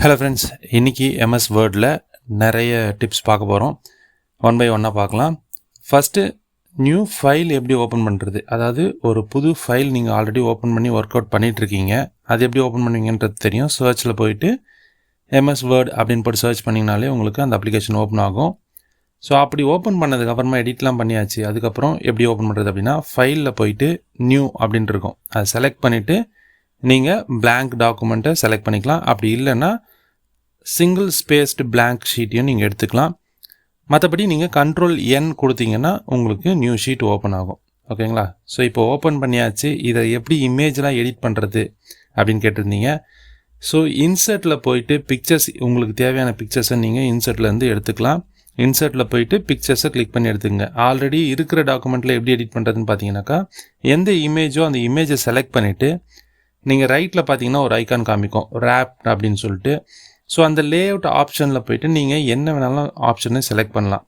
Hello friends, இன்றைக்கி MS வேர்டில் நிறைய டிப்ஸ் பார்க்க போகிறோம். ஒன் பை ஒன்னாக பார்க்கலாம். ஃபஸ்ட்டு நியூ ஃபைல் எப்படி ஓப்பன் பண்ணுறது, அதாவது ஒரு புது ஃபைல் நீங்கள் ஆல்ரெடி ஓப்பன் பண்ணி ஒர்க் அவுட் பண்ணிகிட்ருக்கீங்க. அது எப்படி ஓப்பன் பண்ணுவீங்கன்றது தெரியும். சர்ச்சில் போயிட்டு எம்எஸ் வேர்ட் அப்படின்னு போட்டு சர்ச் பண்ணிங்கனாலே உங்களுக்கு அந்த அப்ளிகேஷன் ஓப்பன் ஆகும். ஸோ அப்படி ஓப்பன் பண்ணதுக்கப்புறமா எடிட்லாம் பண்ணியாச்சு. அதுக்கப்புறம் எப்படி ஓப்பன் பண்ணுறது அப்படின்னா, ஃபைலில் போயிட்டு நியூ அப்படின்ட்டு இருக்கும், அதை செலக்ட் பண்ணிவிட்டு நீங்கள் பிளாங்க் டாக்குமெண்ட்டை செலக்ட் பண்ணிக்கலாம். அப்படி இல்லைன்னா சிங்கிள் ஸ்பேஸ்டு பிளாங்க் ஷீட்டையும் நீங்கள் எடுத்துக்கலாம். மற்றபடி நீங்கள் கண்ட்ரோல் என் கொடுத்தீங்கன்னா உங்களுக்கு நியூ ஷீட் ஓப்பன் ஆகும். ஓகேங்களா? ஸோ இப்போ ஓப்பன் பண்ணியாச்சு. இதை எப்படி இமேஜ்லாம் எடிட் பண்ணுறது அப்படின்னு கேட்டிருந்தீங்க. ஸோ இன்சர்ட்டில் போயிட்டு பிக்சர்ஸ், உங்களுக்கு தேவையான பிக்சர்ஸை நீங்கள் இன்சர்ட்லேருந்து எடுத்துக்கலாம். இன்சர்ட்டில் போயிட்டு பிக்சர்ஸை கிளிக் பண்ணி எடுத்துக்கங்க. ஆல்ரெடி இருக்கிற டாக்குமெண்ட்டில் எப்படி எடிட் பண்ணுறதுன்னு பார்த்தீங்கன்னாக்கா, எந்த இமேஜோ அந்த இமேஜை செலக்ட் பண்ணிவிட்டு நீங்கள் ரைட்டில் பார்த்தீங்கன்னா ஒரு ஐக்கான் காமிக்கும், ரேப் அப்படின்னு சொல்லிட்டு. ஸோ அந்த லே அவுட் ஆப்ஷனில் போய்ட்டு நீங்கள் என்ன வேணாலும் ஆப்ஷனை செலக்ட் பண்ணலாம்.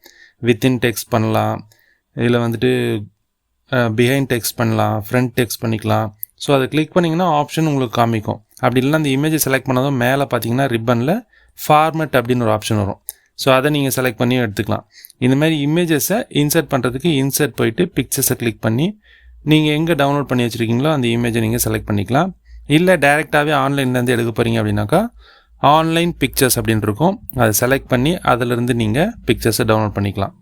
வித்தின் டெக்ஸ்ட் பண்ணலாம், இதில் வந்துட்டு பிஹைண்ட் டெக்ஸ்ட் பண்ணலாம், ஃப்ரண்ட் டெக்ஸ்ட் பண்ணிக்கலாம். ஸோ அதை கிளிக் பண்ணிங்கன்னா ஆப்ஷன் உங்களுக்கு காமிக்கும். அப்படி இல்லைனா அந்த இமேஜை செலக்ட் பண்ணதும் மேலே பார்த்தீங்கன்னா ரிப்பனில் ஃபார்மேட் அப்படின்னு ஒரு ஆப்ஷன் வரும். ஸோ அதை நீங்கள் செலக்ட் பண்ணி எடுத்துக்கலாம். இந்தமாதிரி இமேஜஸை இன்சர்ட் பண்ணுறதுக்கு இன்சர்ட் போயிட்டு பிக்சர்ஸை கிளிக் பண்ணி நீங்கள் எங்கே டவுன்லோட் பண்ணி வச்சுருக்கீங்களோ அந்த இமேஜை நீங்கள் செலக்ட் பண்ணிக்கலாம். இல்லை டைரெக்டாகவே ஆன்லைன்லேருந்து எடுக்க போகிறீங்க அப்படின்னாக்கா ஆன்லைன் பிக்சர்ஸ் அப்படின்னு இருக்கும், அதை செலக்ட் பண்ணி அதிலிருந்து நீங்கள் பிக்சர்ஸை டவுன்லோட் பண்ணிக்கலாம்.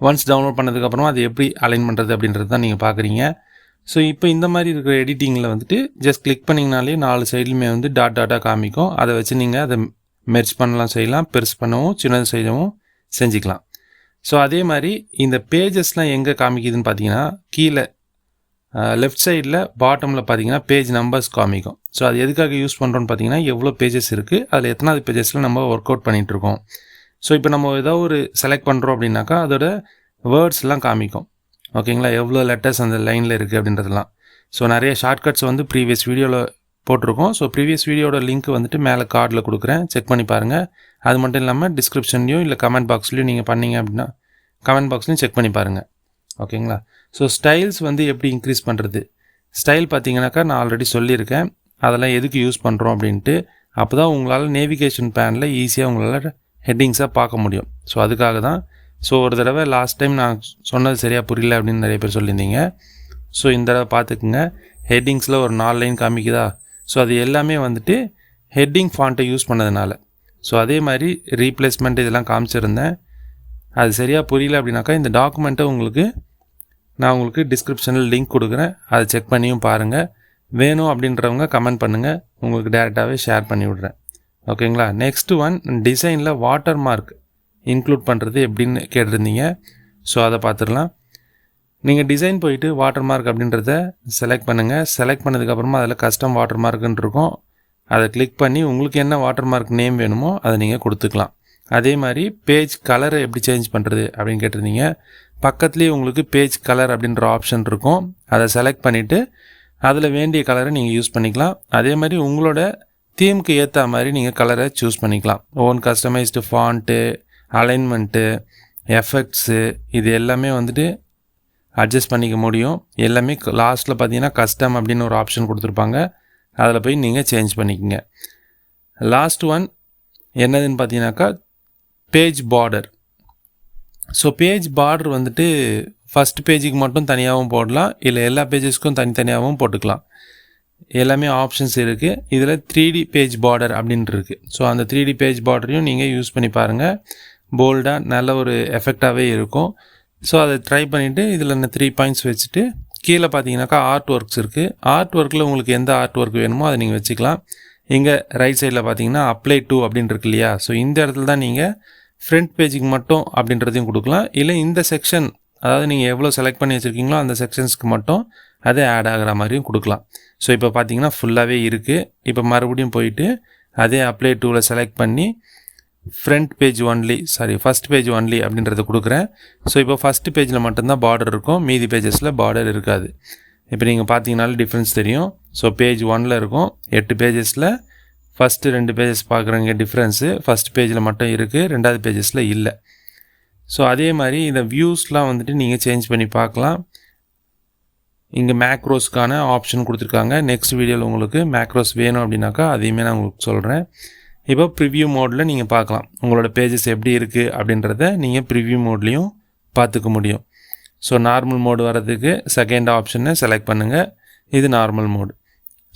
ஒன்ஸ் டவுன்லோட் பண்ணதுக்கப்புறமா அது எப்படி அலைன் பண்ணுறது அப்படின்றது தான் நீங்கள் பார்க்குறீங்க. ஸோ இப்போ இந்த மாதிரி இருக்கிற எடிட்டிங்கில் வந்துட்டு ஜஸ்ட் கிளிக் பண்ணிங்கனாலே 4 சைட்லையுமே வந்து டாட்டாக காமிக்கும். அதை வச்சு நீங்கள் அதை மெர்ஜ் பண்ணலாம், செய்யலாம், பெருசு பண்ணவும் சின்னது செய்யவும் செஞ்சுக்கலாம். ஸோ அதே மாதிரி இந்த பேஜஸ்லாம் எங்கே காமிக்குதுன்னு பார்த்தீங்கன்னா, கீழே லெஃப்ட் சைடில் பாட்டமில் பார்த்தீங்கன்னா பேஜ் நம்பர்ஸ் காமிக்கும். ஸோ அது எதுக்காக யூஸ் பண்ணுறோன்னு பார்த்தீங்கன்னா, எவ்வளோ பேஜஸ் இருக்குது, அதில் எத்தனாவது பேஜஸில் நம்ம ஒர்க் அவுட் பண்ணிகிட்ருக்கோம். ஸோ இப்போ நம்ம ஏதோ ஒரு செலக்ட் பண்ணுறோம் அப்படின்னாக்கா அதோட வேர்ட்ஸ்லாம் காமிக்கும். ஓகேங்களா? எவ்வளோ லெட்டர்ஸ் அந்த லைனில் இருக்குது அப்படின்றதுலாம். ஸோ நிறைய ஷார்ட்கட்ஸ் வந்து ப்ரீவியஸ் வீடியோவில் போட்டிருக்கோம். ஸோ ப்ரீவியஸ் வீடியோட லிங்க் வந்துட்டு மேலே கார்டில் கொடுக்குறேன், செக் பண்ணி பாருங்கள். அது மட்டும் இல்லாமல் டிஸ்கிரிப்ஷன்லையும் இல்லை கமெண்ட் பாக்ஸ்லையும் நீங்கள் பண்ணிங்க அப்படின்னா கமெண்ட் பாக்ஸ்லையும் செக் பண்ணி பாருங்கள். ஓகேங்களா? ஸோ ஸ்டைல்ஸ் வந்து எப்படி இன்க்ரீஸ் பண்ணுறது, ஸ்டைல் பார்த்தீங்கன்னாக்கா நான் ஆல்ரெடி சொல்லியிருக்கேன் அதெல்லாம் எதுக்கு யூஸ் பண்ணுறோம் அப்படின்ட்டு. அப்போ தான் உங்களால் நேவிகேஷன் பேனில் ஈஸியாக உங்களால் ஹெட்டிங்ஸாக பார்க்க முடியும். ஸோ அதுக்காக தான். ஸோ ஒரு தடவை லாஸ்ட் டைம் நான் சொன்னது சரியாக புரியல அப்படின்னு நிறைய பேர் சொல்லியிருந்தீங்க. ஸோ இந்த தடவை பார்த்துக்குங்க. ஹெட்டிங்ஸில் ஒரு 4 லைன் காமிக்குதா? ஸோ அது எல்லாமே வந்துட்டு ஹெட்டிங் ஃபாண்ட்டை யூஸ் பண்ணதுனால. ஸோ அதே மாதிரி ரீப்ளேஸ்மெண்ட் இதெல்லாம் காமிச்சிருந்தேன். அது சரியாக புரியல அப்படின்னாக்கா இந்த டாக்குமெண்ட்டை நான் உங்களுக்கு டிஸ்கிரிப்ஷனில் லிங்க் கொடுக்குறேன், அதை செக் பண்ணியும் பாருங்கள். வேணும் அப்படின்றவங்க கமெண்ட் பண்ணுங்கள், உங்களுக்கு டேரெக்டாகவே ஷேர் பண்ணி விட்றேன். ஓகேங்களா? நெக்ஸ்ட்டு ஒன், டிசைனில் வாட்டர் மார்க் இன்க்ளூட் பண்ணுறது எப்படின்னு கேட்டிருந்தீங்க. ஸோ அதை பார்த்துடலாம். நீங்கள் டிசைன் போயிட்டு வாட்டர் மார்க் அப்படின்றத செலக்ட் பண்ணுங்கள். செலக்ட் பண்ணதுக்கப்புறமா அதில் கஸ்டம் வாட்டர் மார்க்குன்னு இருக்கும், அதை கிளிக் பண்ணி உங்களுக்கு என்ன வாட்டர் மார்க் நேம் வேணுமோ அதை நீங்கள் கொடுத்துக்கலாம். அதே மாதிரி பேஜ் கலரை எப்படி சேஞ்ச் பண்ணுறது அப்படின்னு கேட்டிருந்தீங்க. பக்கத்துலேயே உங்களுக்கு பேஜ் கலர் அப்படின்ற ஆப்ஷன் இருக்கும், அதை செலக்ட் பண்ணிவிட்டு அதில் வேண்டிய கலரை நீங்கள் யூஸ் பண்ணிக்கலாம். அதே மாதிரி உங்களோட தீமுக்கு ஏற்ற மாதிரி நீங்கள் கலரை சூஸ் பண்ணிக்கலாம். Own customised font, alignment, effects, இது எல்லாமே வந்துட்டு அட்ஜஸ்ட் பண்ணிக்க முடியும். எல்லாமே லாஸ்ட்டில் பார்த்தீங்கன்னா கஸ்டம் அப்படின்னு ஒரு ஆப்ஷன் கொடுத்துருப்பாங்க, அதில் போய் நீங்கள் சேஞ்ச் பண்ணிக்கோங்க. லாஸ்ட் ஒன் என்னதுன்னு பார்த்தீங்கன்னாக்கா page border. So page border வந்துட்டு ஃபஸ்ட் பேஜுக்கு மட்டும் தனியாகவும் போடலாம், இல்லை எல்லா பேஜஸ்க்கும் தனித்தனியாகவும் போட்டுக்கலாம். எல்லாமே ஆப்ஷன்ஸ் இருக்குது. இதில் 3D பேஜ் பார்டர் அப்படின்ட்டு இருக்குது. ஸோ அந்த 3D பேஜ் பார்டரையும் நீங்கள் யூஸ் பண்ணி பாருங்கள். போல்டாக நல்ல ஒரு எஃபெக்டாகவே இருக்கும். ஸோ அதை ட்ரை பண்ணிவிட்டு இதில் இந்த 3 பாயிண்ட்ஸ் வச்சுட்டு கீழே பார்த்தீங்கன்னாக்கா ஆர்ட் ஒர்க்ஸ் இருக்குது. ஆர்ட் ஒர்க்கில் உங்களுக்கு எந்த ஆர்ட் ஒர்க் வேணுமோ அதை நீங்கள் வச்சுக்கலாம். இங்கே ரைட் சைடில் பார்த்தீங்கன்னா அப்ளை டு அப்படின்னு இருக்கு இல்லையா? ஸோ இந்த இடத்துல தான் நீங்கள் ஃப்ரண்ட் பேஜுக்கு மட்டும் அப்படின்றதையும் கொடுக்கலாம். இல்லை இந்த செக்ஷன், அதாவது நீங்கள் எவ்வளோ செலக்ட் பண்ணி வச்சுருக்கீங்களோ அந்த செக்ஷன்ஸ்க்கு மட்டும் அது ஆட் ஆகிற மாதிரியும் கொடுக்கலாம். ஸோ இப்போ பார்த்தீங்கன்னா ஃபுல்லாகவே இருக்குது. இப்போ மறுபடியும் போயிட்டு அதே அப்ளை டூவில் செலக்ட் பண்ணி ஃபஸ்ட் பேஜ் ஒன்லி அப்படின்றத கொடுக்குறேன். ஸோ இப்போ ஃபஸ்ட்டு பேஜில் மட்டும்தான் பார்டர் இருக்கும், மீதி பேஜஸில் பார்டர் இருக்காது. இப்போ நீங்கள் பார்த்தீங்கனாலும் டிஃப்ரென்ஸ் தெரியும். ஸோ பேஜ் 1ல் இருக்கும் 8 பேஜஸில், ஃபஸ்ட்டு 2 பேஜஸ் பார்க்குறீங்க டிஃப்ரென்ஸு. ஃபஸ்ட் பேஜில் மட்டும் இருக்குது, 2வது பேஜஸில் இல்லை. ஸோ அதே மாதிரி இந்த வியூஸ்லாம் வந்துட்டு நீங்கள் சேஞ்ச் பண்ணி பார்க்கலாம். இங்கே மேக்ரோஸ்க்கான ஆப்ஷன் கொடுத்துருக்காங்க. நெக்ஸ்ட் வீடியோவில் உங்களுக்கு மேக்ரோஸ் வேணும் அப்படின்னாக்கா அதையுமே நான் உங்களுக்கு சொல்கிறேன். இப்போ ப்ரிவ்யூ மோடில் நீங்கள் பார்க்கலாம் உங்களோட பேஜஸ் எப்படி இருக்குது அப்படின்றத நீங்கள் ப்ரிவ்யூ மோட்லேயும் பார்த்துக்க முடியும். ஸோ நார்மல் மோடு வரதுக்கு செகண்ட் ஆப்ஷனை செலக்ட் பண்ணுங்கள். இது நார்மல் மோடு.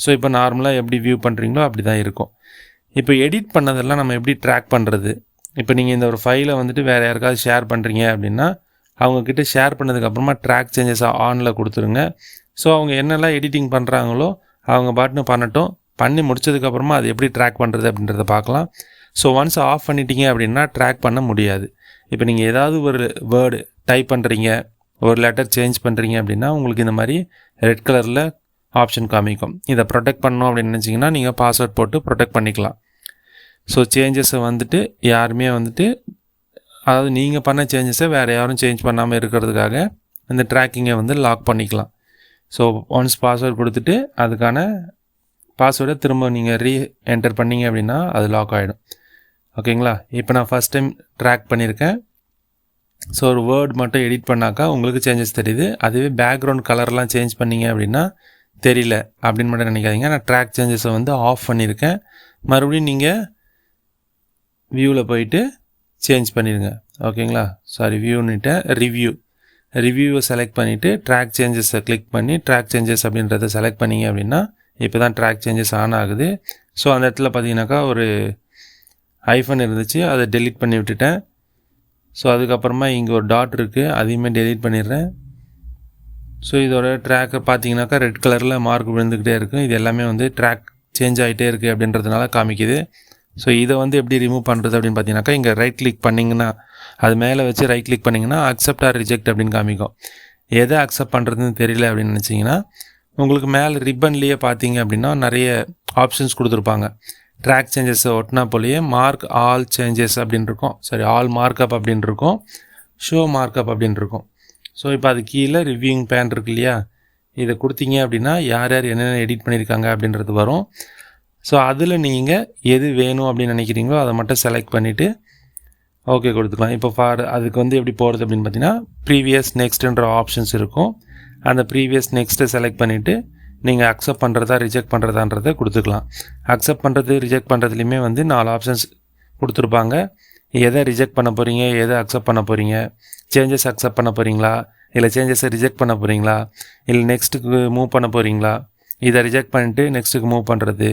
ஸோ இப்போ நார்மலாக எப்படி வியூ பண்ணுறீங்களோ அப்படி தான் இருக்கும். இப்போ எடிட் பண்ணதெல்லாம் நம்ம எப்படி ட்ராக் பண்ணுறது? இப்போ நீங்கள் இந்த ஒரு ஃபைலை வந்துட்டு வேறு யாருக்காவது ஷேர் பண்ணுறீங்க அப்படின்னா அவங்கக்கிட்ட ஷேர் பண்ணதுக்கப்புறமா ட்ராக் சேஞ்சஸாக ஆனில் கொடுத்துருங்க. ஸோ அவங்க என்னெல்லாம் எடிட்டிங் பண்ணுறாங்களோ அவங்க பாட்டுன்னு பண்ணட்டும். பண்ணி முடிச்சதுக்கப்புறமா அது எப்படி ட்ராக் பண்ணுறது அப்படின்றத பார்க்கலாம். ஸோ ஒன்ஸ் ஆஃப் பண்ணிட்டீங்க அப்படின்னா ட்ராக் பண்ண முடியாது. இப்போ நீங்கள் ஏதாவது ஒரு வேர்டு டைப் பண்ணுறீங்க, ஒரு லெட்டர் சேஞ்ச் பண்ணுறீங்க அப்படின்னா உங்களுக்கு இந்த மாதிரி ரெட் கலரில் ஆப்ஷன் காமிக்கும். இதை ப்ரொடெக்ட் பண்ணணும் அப்படின்னு நினச்சிங்கன்னா நீங்கள் பாஸ்வேர்ட் போட்டு ப்ரொடெக்ட் பண்ணிக்கலாம். ஸோ சேஞ்சஸை வந்துட்டு யாருமே வந்துட்டு அதாவது நீங்கள் பண்ண சேஞ்சஸை வேறு யாரும் சேஞ்ச் பண்ணாமல் இருக்கிறதுக்காக இந்த ட்ராக்கிங்கை வந்து லாக் பண்ணிக்கலாம். ஸோ ஒன்ஸ் பாஸ்வேர்ட் கொடுத்துட்டு அதுக்கான பாஸ்வேர்டை திரும்ப நீங்கள் என்டர் பண்ணிங்க அப்படின்னா அது லாக் ஆகிடும். ஓகேங்களா? இப்போ நான் ஃபஸ்ட் டைம் ட்ராக் பண்ணியிருக்கேன். ஸோ ஒரு வேர்ட் மட்டும் எடிட் பண்ணாக்கா உங்களுக்கு சேஞ்சஸ் தெரியுது. அதுவே பேக்ரவுண்ட் கலர்லாம் சேஞ்ச் பண்ணிங்க அப்படின்னா தெரியல அப்படின்னு மட்டும் நினைக்காதீங்க. நான் ட்ராக் சேஞ்சஸை வந்து ஆஃப் பண்ணியிருக்கேன். மறுபடியும் நீங்கள் வியூவில் போயிட்டு சேஞ்ச் பண்ணிடுங்க. ஓகேங்களா? சாரி, வியூன்னுட்டேன், ரிவ்யூவை செலக்ட் பண்ணிவிட்டு ட்ராக் சேஞ்சஸை கிளிக் பண்ணி ட்ராக் சேஞ்சஸ் அப்படின்றத செலக்ட் பண்ணிங்க அப்படின்னா இப்போ தான் ட்ராக் சேஞ்சஸ் ஆன் ஆகுது. ஸோ அந்த இடத்துல பார்த்தீங்கன்னாக்கா ஒரு ஐஃபன் இருந்துச்சு, அதை டெலீட் பண்ணி விட்டுட்டேன். ஸோ அதுக்கப்புறமா இங்கே ஒரு டாட் இருக்குது, அதையுமே டெலீட் பண்ணிடுறேன். ஸோ இதோட ட்ராக்கை பார்த்தீங்கன்னாக்கா ரெட் கலரில் மார்க் விழுந்துக்கிட்டே இருக்கும். இது எல்லாமே வந்து ட்ராக் சேஞ்ச் ஆகிட்டே இருக்குது அப்படின்றதுனால காமிக்குது. ஸோ இதை வந்து எப்படி ரிமூவ் பண்ணுறது அப்படின்னு பார்த்தீங்கன்னாக்கா இங்கே ரைட் கிளிக் பண்ணிங்கன்னா அது மேலே வச்சு ரைட் கிளிக் பண்ணிங்கன்னா அக்செப்ட் ஆர் ரிஜெக்ட் அப்படின்னு காமிக்கும். எதை அக்செப்ட் பண்ணுறதுன்னு தெரியல அப்படின்னு நினச்சிங்கன்னா உங்களுக்கு மேலே ரிப்பன்லேயே பார்த்தீங்க அப்படின்னா நிறைய ஆப்ஷன்ஸ் கொடுத்துருப்பாங்க. ட்ராக் சேஞ்சஸை ஒட்டினா போலேயே மார்க் ஆல் சேஞ்சஸ் அப்படின்னு இருக்கும், சரி ஆல் மார்க்அப் அப்படின்னு இருக்கும், ஷோ மார்க்அப் அப்படின்னு இருக்கும். ஸோ இப்போ அது கீழே ரிவ்யூயிங் பேன் இருக்கு இல்லையா, இதை கொடுத்தீங்க அப்படின்னா யார் யார் என்னென்ன எடிட் பண்ணியிருக்காங்க அப்படின்றது வரும். ஸோ அதில் நீங்கள் எது வேணும் அப்படின்னு நினைக்கிறீங்களோ அதை மட்டும் செலக்ட் பண்ணிவிட்டு ஓகே கொடுத்துக்கலாம். இப்போ அதுக்கு வந்து எப்படி போகிறது அப்படின்னு பார்த்தீங்கன்னா ப்ரீவியஸ் நெக்ஸ்ட்டுன்ற ஆப்ஷன்ஸ் இருக்கும். அந்த ப்ரீவியஸ் நெக்ஸ்ட்டை செலக்ட் பண்ணிவிட்டு நீங்கள் அக்செப்ட் பண்ணுறதா ரிஜெக்ட் பண்ணுறதான்றதை கொடுத்துக்கலாம். அக்செப்ட் பண்ணுறது ரிஜெக்ட் பண்ணுறதுலையுமே வந்து 4 ஆப்ஷன்ஸ் கொடுத்துருப்பாங்க. எதை ரிஜெக்ட் பண்ண போகிறீங்க, எதை அக்செப்ட் பண்ண போகிறீங்க, சேஞ்சஸ் அக்செப்ட் பண்ண போகிறீங்களா, இல்லை சேஞ்சஸை ரிஜெக்ட் பண்ண போகிறீங்களா, இல்லை நெக்ஸ்ட்டுக்கு மூவ் பண்ண போகிறீங்களா, இதை ரிஜெக்ட் பண்ணிட்டு நெக்ஸ்ட்டுக்கு மூவ் பண்ணுறது,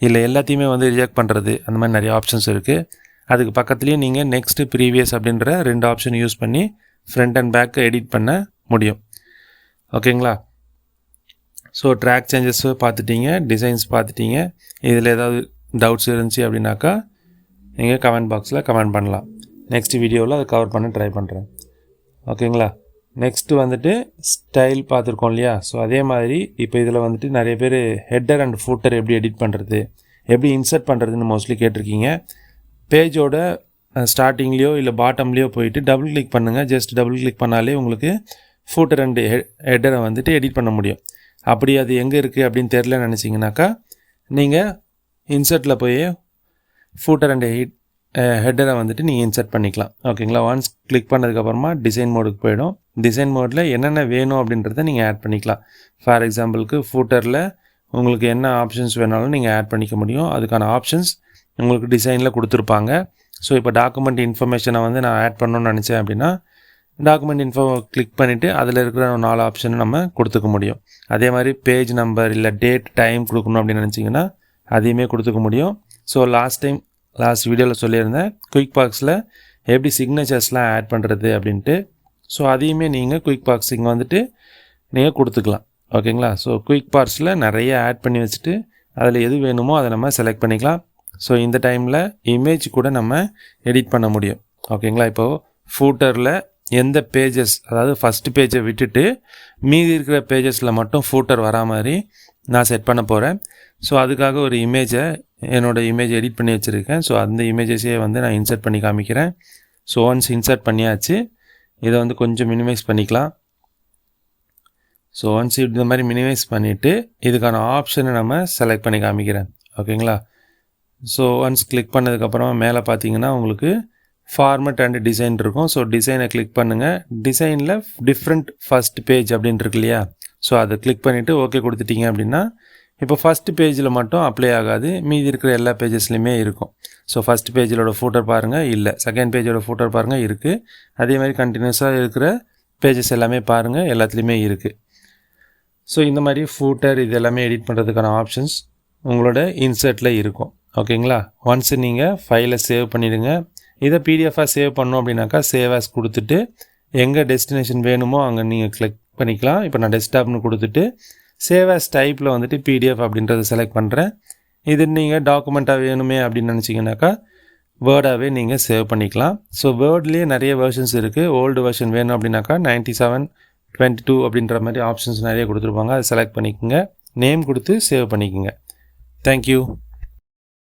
இல்லை எல்லாத்தையுமே வந்து ரிஜெக்ட் பண்ணுறது, அந்த மாதிரி நிறைய ஆப்ஷன்ஸ் இருக்குது. அதுக்கு பக்கத்துலேயே நீங்கள் நெக்ஸ்ட்டு ப்ரீவியஸ் அப்படின்ற 2 ஆப்ஷன் யூஸ் பண்ணி ஃப்ரண்ட் அண்ட் பேக் எடிட் பண்ண முடியும். ஓகேங்களா? ஸோ ட்ராக் சேஞ்சஸ் பார்த்துட்டீங்க, டிசைன்ஸ் பார்த்துட்டீங்க. இதில் ஏதாவது டவுட்ஸ் இருந்துச்சு அப்படின்னாக்கா நீங்கள் கமெண்ட் பாக்ஸில் கமெண்ட் பண்ணலாம். நெக்ஸ்ட் வீடியோவில் அதை கவர் பண்ண ட்ரை பண்ணுறேன். ஓகேங்களா? நெக்ஸ்ட்டு வந்துட்டு ஸ்டைல் பார்த்துருக்கோம் இல்லையா? ஸோ அதே மாதிரி இப்போ இதில் வந்துட்டு நிறைய பேர் ஹெட்டர் அண்ட் ஃபூட்டர் எப்படி எடிட் பண்ணுறது, எப்படி இன்சர்ட் பண்ணுறதுன்னு மோஸ்ட்லி கேட்டிருக்கீங்க. பேஜோட ஸ்டார்டிங்லேயோ இல்லை பாட்டம்லேயோ போயிட்டு டபுள் கிளிக் பண்ணுங்கள். ஜஸ்ட் டபுள் கிளிக் பண்ணாலே உங்களுக்கு ஃபூட்டர் அண்ட் ஹெட்டரை வந்துட்டு எடிட் பண்ண முடியும். அப்படி அது எங்கே இருக்குது அப்படின்னு தெரில நினச்சிங்கனாக்கா நீங்கள் இன்சர்ட்டில் போய் ஃபூட்டர் அண்ட் ஹெட்டரை வந்துட்டு நீங்கள் இன்சர்ட் பண்ணிக்கலாம். ஓகேங்களா? ஒன்ஸ் கிளிக் பண்ணதுக்கப்புறமா டிசைன் மோடுக்கு போயிடும். டிசைன் மோடில் என்னென்ன வேணும் அப்படின்றத நீங்கள் ஆட் பண்ணிக்கலாம். ஃபார் எக்ஸாம்பிளுக்கு ஃபூட்டரில் உங்களுக்கு என்ன ஆப்ஷன்ஸ் வேணாலும் நீங்கள் ஆட் பண்ணிக்க முடியும். அதுக்கான ஆப்ஷன்ஸ் உங்களுக்கு டிசைனில் கொடுத்துருப்பாங்க. ஸோ இப்போ டாக்குமெண்ட் இன்ஃபர்மேஷனை வந்து நான் ஆட் பண்ணணும்னு நினச்சேன் அப்படின்னா டாக்குமெண்ட் இன்ஃபோ கிளிக் பண்ணிவிட்டு அதில் இருக்கிற 4 ஆப்ஷனை நம்ம கொடுத்துக்க முடியும். அதே மாதிரி பேஜ் நம்பர் இல்லை டேட் டைம் கொடுக்கணும் அப்படின்னு நினச்சிங்கன்னா அதையுமே கொடுத்துக்க முடியும். ஸோ லாஸ்ட் வீடியோவில் சொல்லியிருந்தேன் குயிக் பாக்ஸில் எப்படி சிக்னேச்சர்ஸ்லாம் ஆட் பண்ணுறது அப்படின்ட்டு. ஸோ அதையுமே நீங்கள் குயிக் பாக்ஸ் இங்கே வந்துட்டு நீங்கள் கொடுத்துக்கலாம். ஓகேங்களா? ஸோ குயிக் பாக்ஸில் நிறைய ஆட் பண்ணி வச்சுட்டு அதில் எது வேணுமோ அதை நம்ம செலக்ட் பண்ணிக்கலாம். ஸோ இந்த டைமில் இமேஜ் கூட நம்ம எடிட் பண்ண முடியும். ஓகேங்களா? இப்போது ஃபூட்டரில் எந்த பேஜஸ், அதாவது ஃபஸ்ட்டு பேஜை விட்டுட்டு மீதி இருக்கிற பேஜஸில் மட்டும் ஃபூட்டர் வரா மாதிரி நான் செட் பண்ண போகிறேன். ஸோ அதுக்காக ஒரு என்னோடய இமேஜ் எடிட் பண்ணி வச்சுருக்கேன். ஸோ அந்த இமேஜஸே வந்து நான் இன்சர்ட் பண்ணி காமிக்கிறேன். ஸோ ஒன்ஸ் இன்சர்ட் பண்ணியாச்சு, இதை வந்து கொஞ்சம் மினிமைஸ் பண்ணிக்கலாம். ஸோ ஒன்ஸ் இந்த மாதிரி மினிமைஸ் பண்ணிவிட்டு இதுக்கான ஆப்ஷனை நம்ம செலக்ட் பண்ணி காமிக்கிறேன். ஓகேங்களா? ஸோ ஒன்ஸ் கிளிக் பண்ணதுக்கப்புறமா மேலே பார்த்தீங்கன்னா உங்களுக்கு ஃபார்மட் அண்ட் டிசைன் இருக்கும். ஸோ டிசைனை கிளிக் பண்ணுங்கள். டிசைனில் டிஃப்ரெண்ட் ஃபஸ்ட் பேஜ் அப்படின்னு இருக்கு இல்லையா? ஸோ அதை கிளிக் பண்ணிவிட்டு ஓகே கொடுத்துட்டீங்க அப்படின்னா இப்போ ஃபஸ்ட்டு பேஜில் மட்டும் அப்ளை ஆகாது, மீதி இருக்கிற எல்லா பேஜஸ்லையுமே இருக்கும். ஸோ ஃபஸ்ட் பேஜிலோட ஃபூட்டர் பாருங்கள், இல்லை செகண்ட் பேஜோட ஃபூட்டர் பாருங்கள் இருக்குது. அதே மாதிரி கண்டினியூஸாக இருக்கிற பேஜஸ் எல்லாமே பாருங்கள், எல்லாத்துலேயுமே இருக்குது. ஸோ இந்த மாதிரி ஃபூட்டர் இது எல்லாமே எடிட் பண்ணுறதுக்கான ஆப்ஷன்ஸ் உங்களோட இன்சர்ட்டில் இருக்கும். ஓகேங்களா? ஒன்ஸ் நீங்கள் ஃபைலை சேவ் பண்ணிவிடுங்க. இதை பிடிஎஃபாக சேவ் பண்ணோம் அப்படின்னாக்கா சேவ் ஆஸ் கொடுத்துட்டு எங்கே டெஸ்டினேஷன் வேணுமோ அங்கே நீங்கள் கிளிக் பண்ணிக்கலாம். இப்போ நான் டெஸ்க்டாப்னு கொடுத்துட்டு சேவ் ஆஸ் டைப்பில் வந்துட்டு பிடிஎஃப் அப்படின்றத செலக்ட் பண்ணுறேன். இது நீங்கள் டாக்குமெண்ட்டாக வேணுமே அப்படின்னு நினச்சிங்கனாக்கா வேர்டாகவே நீங்கள் சேவ் பண்ணிக்கலாம். ஸோ வேர்ட்லேயே நிறைய வெர்ஷன்ஸ் இருக்குது. ஓல்டு வெர்ஷன் வேணும் அப்படின்னாக்கா 97/22 அப்படின்ற மாதிரி ஆப்ஷன்ஸ் நிறைய கொடுத்துருப்பாங்க. அதை செலக்ட் பண்ணிக்கோங்க, நேம் கொடுத்து சேவ் பண்ணிக்கோங்க. தேங்க்யூ.